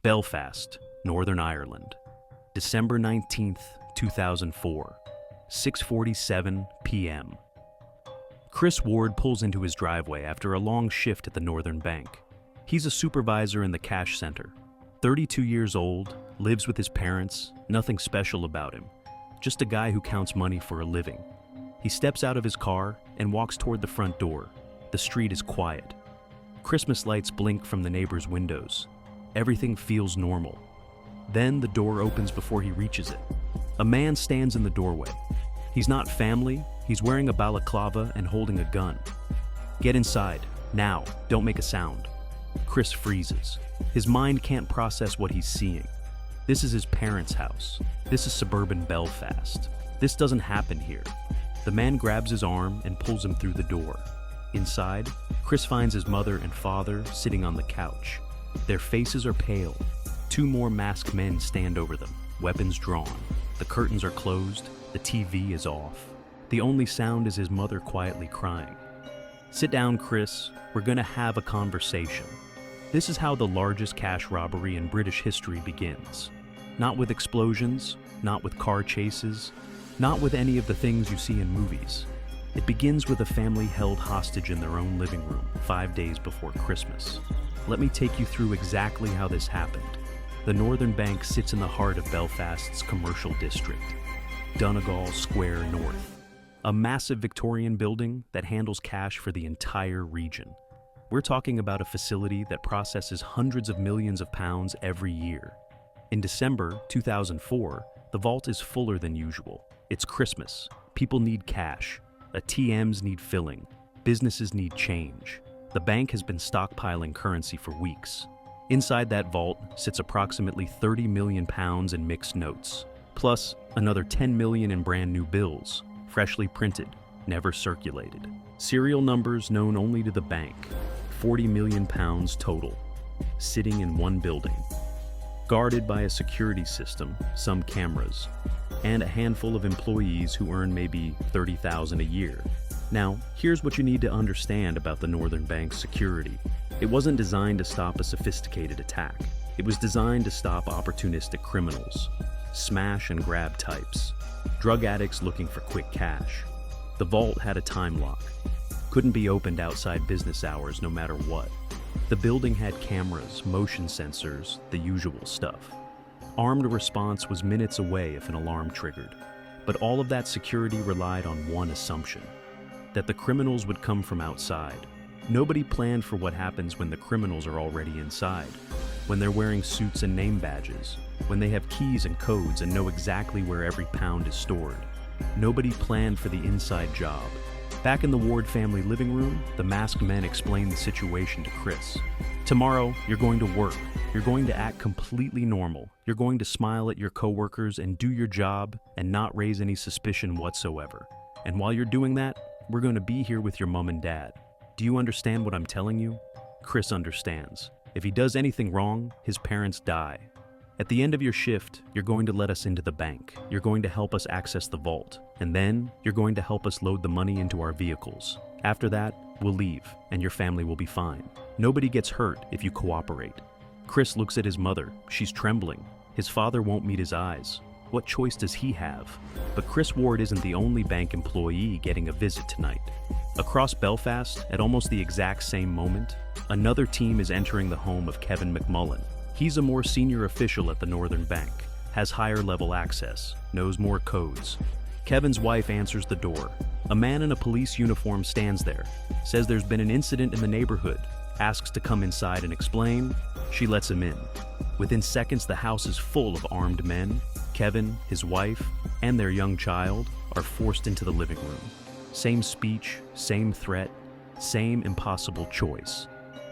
Belfast, Northern Ireland, December 19th, 2004, 6:47 p.m. Chris Ward pulls into his driveway after a long shift at the Northern Bank. He's a supervisor in the cash center. 32 years old, lives with his parents, nothing special about him. Just a guy who counts money for a living. He steps out of his car and walks toward the front door. The street is quiet. Christmas lights blink from the neighbors' windows. Everything feels normal. Then the door opens before he reaches it. A man stands in the doorway. He's not family, he's wearing a balaclava and holding a gun. "Get inside, now, don't make a sound." Chris freezes. His mind can't process what he's seeing. This is his parents' house. This is suburban Belfast. This doesn't happen here. The man grabs his arm and pulls him through the door. Inside, Chris finds his mother and father sitting on the couch. Their faces are pale. Two more masked men stand over them, weapons drawn. The curtains are closed, the TV is off. The only sound is his mother quietly crying. "Sit down, Chris. We're gonna have a conversation." This is how the largest cash robbery in British history begins. Not with explosions, not with car chases, not with any of the things you see in movies. It begins with a family held hostage in their own living room 5 days before Christmas. Let me take you through exactly how this happened. The Northern Bank sits in the heart of Belfast's commercial district, Donegal Square North, a massive Victorian building that handles cash for the entire region. We're talking about a facility that processes hundreds of millions of pounds every year. In December 2004, the vault is fuller than usual. It's Christmas. People need cash. ATMs need filling. Businesses need change. The bank has been stockpiling currency for weeks. Inside that vault sits approximately 30 million pounds in mixed notes, plus another 10 million in brand new bills, freshly printed, never circulated. Serial numbers known only to the bank, 40 million pounds total, sitting in one building. Guarded by a security system, some cameras, and a handful of employees who earn maybe $30,000 a year. Now, here's what you need to understand about the Northern Bank's security. It wasn't designed to stop a sophisticated attack. It was designed to stop opportunistic criminals, smash and grab types, drug addicts looking for quick cash. The vault had a time lock. Couldn't be opened outside business hours no matter what. The building had cameras, motion sensors, the usual stuff. Armed response was minutes away if an alarm triggered. But all of that security relied on one assumption, that the criminals would come from outside. Nobody planned for what happens when the criminals are already inside, when they're wearing suits and name badges, when they have keys and codes and know exactly where every pound is stored. Nobody planned for the inside job. Back in the Ward family living room, the masked men explained the situation to Chris. "Tomorrow, you're going to work. You're going to act completely normal. You're going to smile at your coworkers and do your job and not raise any suspicion whatsoever. And while you're doing that, we're going to be here with your mom and dad. Do you understand what I'm telling you?" Chris understands. If he does anything wrong, his parents die. "At the end of your shift, you're going to let us into the bank. You're going to help us access the vault. And then, you're going to help us load the money into our vehicles. After that, we'll leave, and your family will be fine. Nobody gets hurt if you cooperate." Chris looks at his mother. She's trembling. His father won't meet his eyes. What choice does he have? But Chris Ward isn't the only bank employee getting a visit tonight. Across Belfast, at almost the exact same moment, another team is entering the home of Kevin McMullen. He's a more senior official at the Northern Bank, has higher level access, knows more codes. Kevin's wife answers the door. A man in a police uniform stands there, says there's been an incident in the neighborhood, asks to come inside and explain. She lets him in. Within seconds, the house is full of armed men. Kevin, his wife, and their young child are forced into the living room. Same speech, same threat, same impossible choice.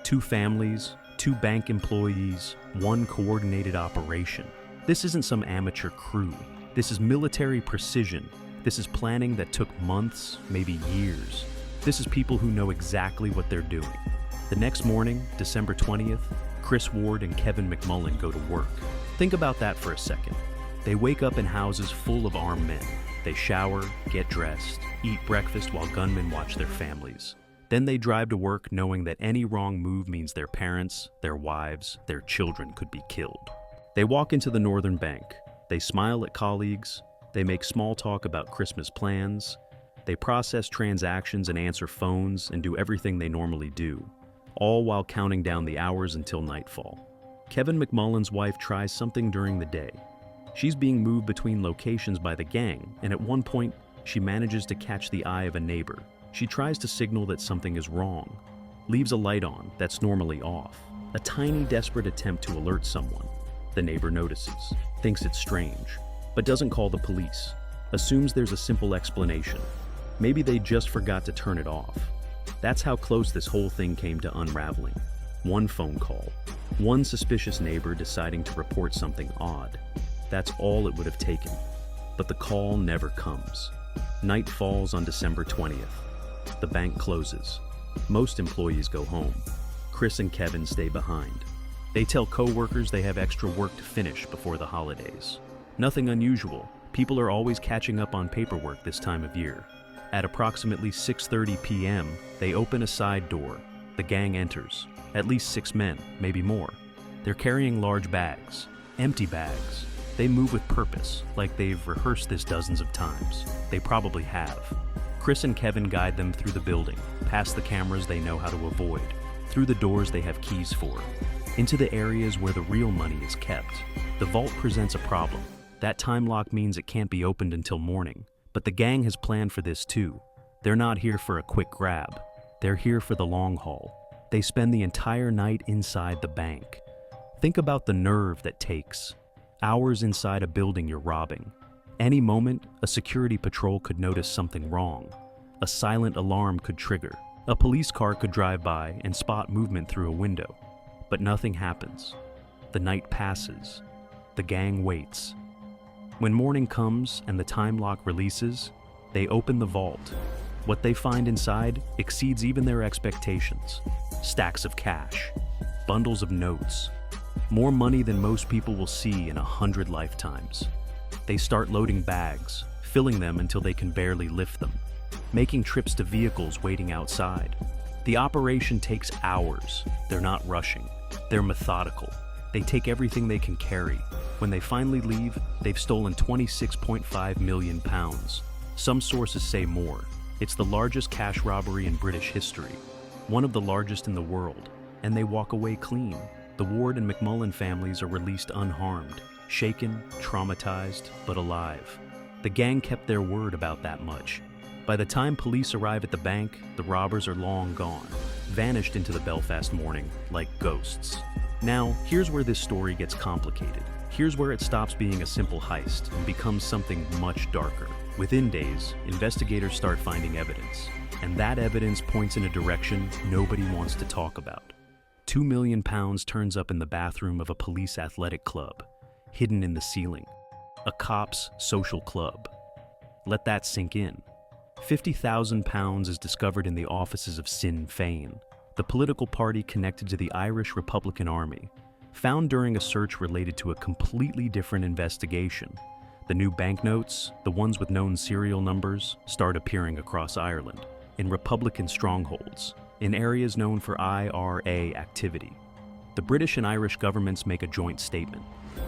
Two families, two bank employees, one coordinated operation. This isn't some amateur crew. This is military precision. This is planning that took months, maybe years. This is people who know exactly what they're doing. The next morning, December 20th, Chris Ward and Kevin McMullen go to work. Think about that for a second. They wake up in houses full of armed men. They shower, get dressed, eat breakfast while gunmen watch their families. Then they drive to work knowing that any wrong move means their parents, their wives, their children could be killed. They walk into the Northern Bank. They smile at colleagues. They make small talk about Christmas plans. They process transactions and answer phones and do everything they normally do, all while counting down the hours until nightfall. Kevin McMullen's wife tries something during the day. She's being moved between locations by the gang, and at one point, she manages to catch the eye of a neighbor. She tries to signal that something is wrong, leaves a light on that's normally off. A tiny, desperate attempt to alert someone. The neighbor notices, thinks it's strange, but doesn't call the police, assumes there's a simple explanation. Maybe they just forgot to turn it off. That's how close this whole thing came to unraveling. One phone call, one suspicious neighbor deciding to report something odd. That's all it would have taken. But the call never comes. Night falls on December 20th. The bank closes. Most employees go home. Chris and Kevin stay behind. They tell co-workers they have extra work to finish before the holidays. Nothing unusual. People are always catching up on paperwork this time of year. At approximately 6:30 p.m., they open a side door. The gang enters. At least 6 men, maybe more. They're carrying large bags, empty bags. They move with purpose, like they've rehearsed this dozens of times. They probably have. Chris and Kevin guide them through the building, past the cameras they know how to avoid, through the doors they have keys for, into the areas where the real money is kept. The vault presents a problem. That time lock means it can't be opened until morning. But the gang has planned for this too. They're not here for a quick grab. They're here for the long haul. They spend the entire night inside the bank. Think about the nerve that takes. Hours inside a building you're robbing. Any moment, a security patrol could notice something wrong. A silent alarm could trigger. A police car could drive by and spot movement through a window. But nothing happens. The night passes. The gang waits. When morning comes and the time lock releases, they open the vault. What they find inside exceeds even their expectations. Stacks of cash, bundles of notes, more money than most people will see in 100 lifetimes. They start loading bags, filling them until they can barely lift them, making trips to vehicles waiting outside. The operation takes hours. They're not rushing. They're methodical. They take everything they can carry. When they finally leave, they've stolen £26.5 million. Some sources say more. It's the largest cash robbery in British history, one of the largest in the world, and they walk away clean. The Ward and McMullen families are released unharmed, shaken, traumatized, but alive. The gang kept their word about that much. By the time police arrive at the bank, the robbers are long gone, vanished into the Belfast morning like ghosts. Now, here's where this story gets complicated. Here's where it stops being a simple heist and becomes something much darker. Within days, investigators start finding evidence, and that evidence points in a direction nobody wants to talk about. £2 million turns up in the bathroom of a police athletic club, hidden in the ceiling. A cop's social club. Let that sink in. £50,000 is discovered in the offices of Sinn Féin, the political party connected to the Irish Republican Army, found during a search related to a completely different investigation. The new banknotes, the ones with known serial numbers, start appearing across Ireland, in Republican strongholds, in areas known for IRA activity. The British and Irish governments make a joint statement.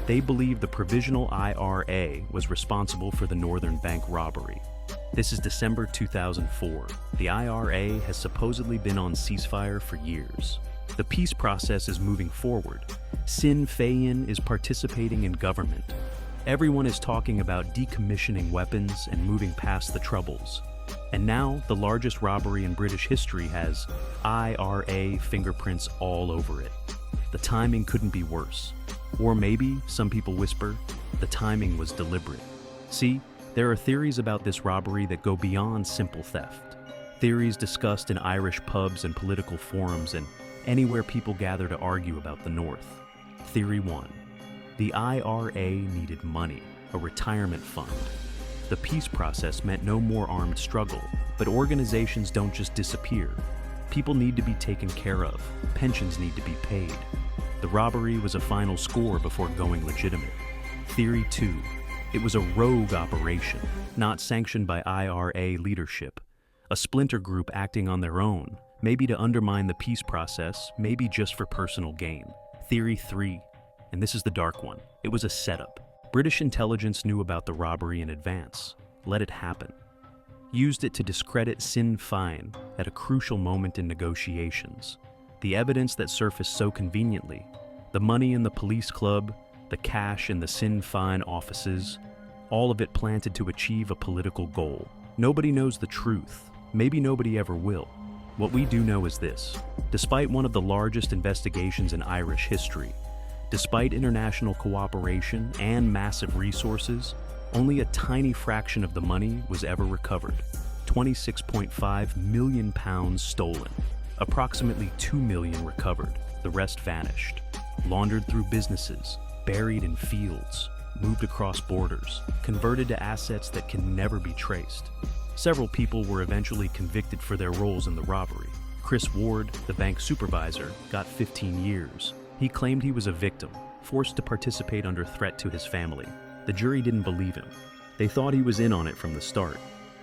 They believe the provisional IRA was responsible for the Northern Bank robbery. This is December 2004. The IRA has supposedly been on ceasefire for years. The peace process is moving forward. Sinn Féin is participating in government. Everyone is talking about decommissioning weapons and moving past the troubles. And now, the largest robbery in British history has IRA fingerprints all over it. The timing couldn't be worse. Or maybe, some people whisper, the timing was deliberate. See, there are theories about this robbery that go beyond simple theft. Theories discussed in Irish pubs and political forums and anywhere people gather to argue about the North. Theory 1. The IRA needed money, a retirement fund. The peace process meant no more armed struggle, but organizations don't just disappear. People need to be taken care of. Pensions need to be paid. The robbery was a final score before going legitimate. Theory 2. It was a rogue operation, not sanctioned by IRA leadership. A splinter group acting on their own, Maybe to undermine the peace process, maybe just for personal gain. Theory 3, and this is the dark one. It was a setup. British intelligence knew about the robbery in advance. Let it happen. Used it to discredit Sinn Féin at a crucial moment in negotiations. The evidence that surfaced so conveniently, the money in the police club, the cash in the Sinn Féin offices, all of it planted to achieve a political goal. Nobody knows the truth. Maybe nobody ever will. What we do know is this: despite one of the largest investigations in Irish history, despite international cooperation and massive resources, only a tiny fraction of the money was ever recovered. 26.5 million pounds stolen. Approximately 2 million recovered. The rest vanished. Laundered through businesses, buried in fields, moved across borders, converted to assets that can never be traced. Several people were eventually convicted for their roles in the robbery. Chris Ward, the bank supervisor, got 15 years. He claimed he was a victim, forced to participate under threat to his family. The jury didn't believe him. They thought he was in on it from the start.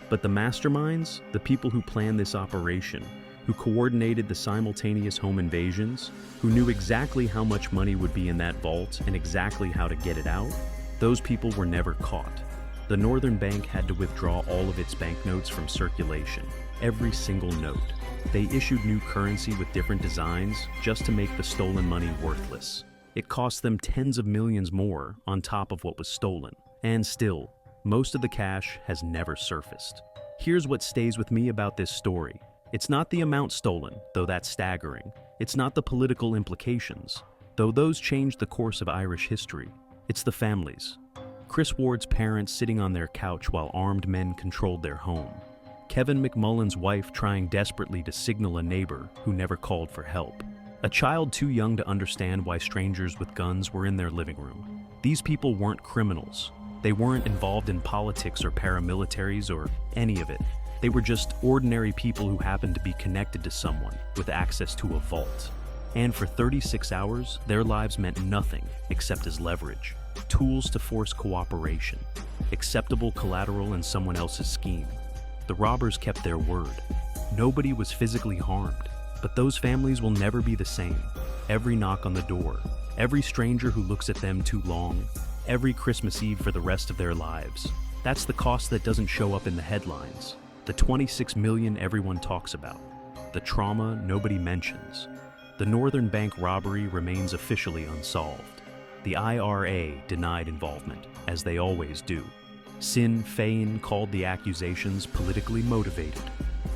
But the masterminds, the people who planned this operation, who coordinated the simultaneous home invasions, who knew exactly how much money would be in that vault and exactly how to get it out, those people were never caught. The Northern Bank had to withdraw all of its banknotes from circulation, every single note. They issued new currency with different designs just to make the stolen money worthless. It cost them tens of millions more on top of what was stolen. And still, most of the cash has never surfaced. Here's what stays with me about this story. It's not the amount stolen, though that's staggering. It's not the political implications, though those changed the course of Irish history. It's the families. Chris Ward's parents sitting on their couch while armed men controlled their home. Kevin McMullen's wife trying desperately to signal a neighbor who never called for help. A child too young to understand why strangers with guns were in their living room. These people weren't criminals. They weren't involved in politics or paramilitaries or any of it. They were just ordinary people who happened to be connected to someone with access to a vault. And for 36 hours, their lives meant nothing except as leverage. Tools to force cooperation. Acceptable collateral in someone else's scheme. The robbers kept their word. Nobody was physically harmed, but those families will never be the same. Every knock on the door, every stranger who looks at them too long, every Christmas Eve for the rest of their lives. That's the cost that doesn't show up in the headlines. The 26 million everyone talks about. The trauma nobody mentions. The Northern Bank robbery remains officially unsolved. The IRA denied involvement, as they always do. Sinn Féin called the accusations politically motivated.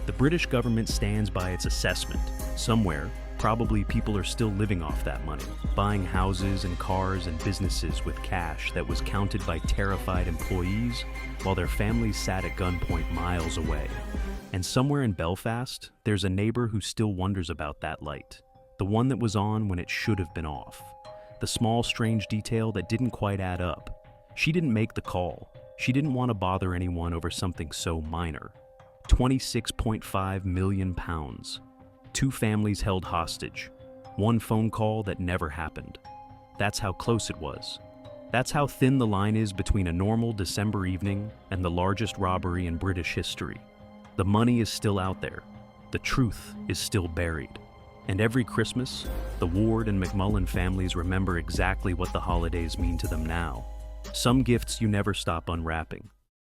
The British government stands by its assessment. Somewhere, probably people are still living off that money, buying houses and cars and businesses with cash that was counted by terrified employees while their families sat at gunpoint miles away. And somewhere in Belfast, there's a neighbor who still wonders about that light, the one that was on when it should have been off. The small, strange detail that didn't quite add up. She didn't make the call. She didn't want to bother anyone over something so minor. 26.5 million pounds. 2 families held hostage. 1 phone call that never happened. That's how close it was. That's how thin the line is between a normal December evening and the largest robbery in British history. The money is still out there. The truth is still buried. And every Christmas, the Ward and McMullen families remember exactly what the holidays mean to them now. Some gifts you never stop unwrapping.